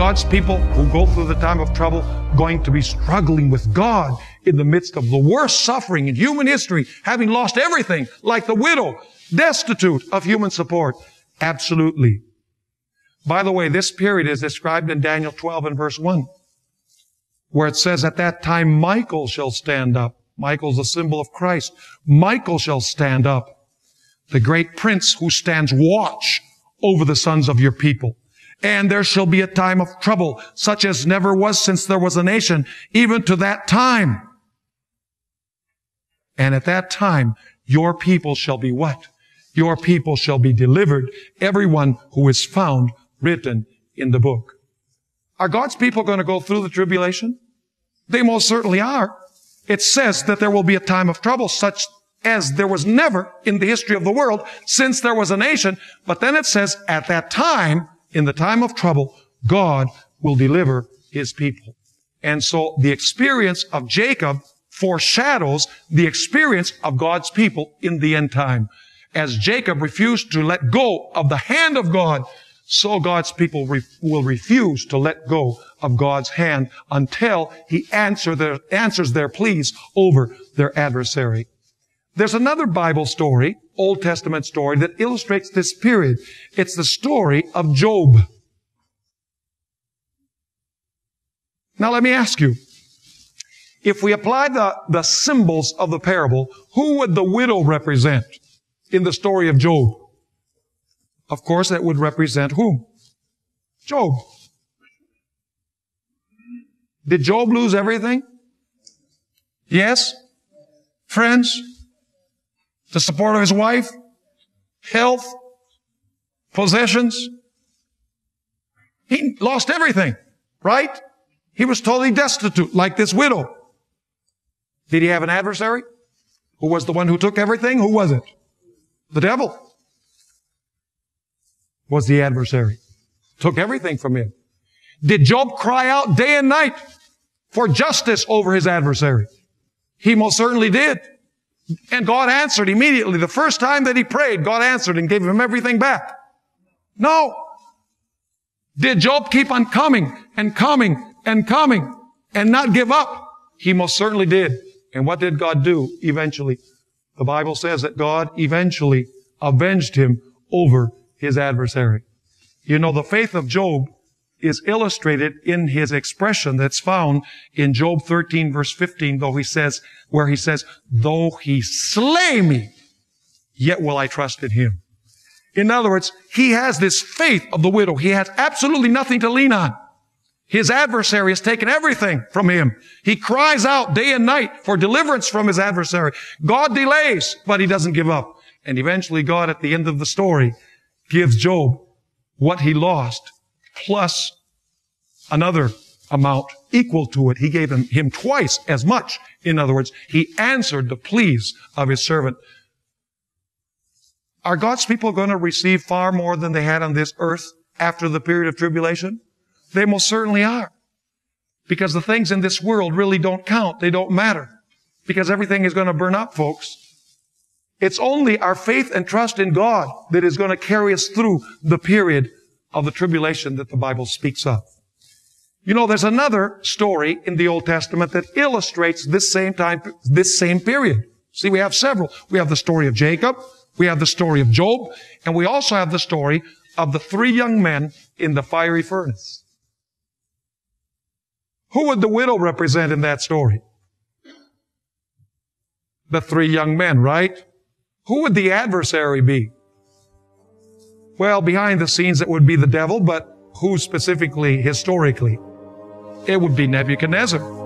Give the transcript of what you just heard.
God's people who go through the time of trouble going to be struggling with God in the midst of the worst suffering in human history, having lost everything, like the widow, destitute of human support? Absolutely. By the way, this period is described in Daniel 12 and verse 1, where it says, at that time Michael shall stand up. Michael's a symbol of Christ. Michael shall stand up, the great prince who stands watch over the sons of your people. And there shall be a time of trouble, such as never was since there was a nation, even to that time. And at that time, your people shall be what? Your people shall be delivered, everyone who is found written in the book. Are God's people going to go through the tribulation? They most certainly are. It says that there will be a time of trouble such as there was never in the history of the world since there was a nation. But then it says, at that time, in the time of trouble, God will deliver His people. And so the experience of Jacob foreshadows the experience of God's people in the end time. As Jacob refused to let go of the hand of God, so God's people will refuse to let go of God's hand until He answers their pleas over their adversary. There's another Bible story, Old Testament story, that illustrates this period. It's the story of Job. Now let me ask you, if we apply the symbols of the parable, who would the widow represent in the story of Job? Of course, that would represent whom? Job. Did Job lose everything? Yes. Friends, the support of his wife, health, possessions. He lost everything, right? He was totally destitute, like this widow. Did he have an adversary? Who was the one who took everything? Who was it? The devil was the adversary. Took everything from him. Did Job cry out day and night for justice over his adversary? He most certainly did. And God answered immediately. The first time that he prayed, God answered and gave him everything back. No. Did Job keep on coming and coming and coming and not give up? He most certainly did. And what did God do eventually? The Bible says that God eventually avenged him over his adversary. You know, the faith of Job is illustrated in his expression that's found in Job 13 verse 15, where he says, though he slay me, yet will I trust in him. In other words, he has this faith of the widow. He has absolutely nothing to lean on. His adversary has taken everything from him. He cries out day and night for deliverance from his adversary. God delays, but he doesn't give up. And eventually God, at the end of the story, gives Job what he lost, plus another amount equal to it. He gave him twice as much. In other words, he answered the pleas of his servant. Are God's people going to receive far more than they had on this earth after the period of tribulation? They most certainly are. Because the things in this world really don't count. They don't matter. Because everything is going to burn up, folks. It's only our faith and trust in God that is going to carry us through the period of the tribulation that the Bible speaks of. You know, there's another story in the Old Testament that illustrates this same period. See, we have several. We have the story of Jacob, we have the story of Job, and we also have the story of the three young men in the fiery furnace. Who would the widow represent in that story? The three young men, right? Who would the adversary be? Well, behind the scenes it would be the devil, but who specifically, historically? It would be Nebuchadnezzar.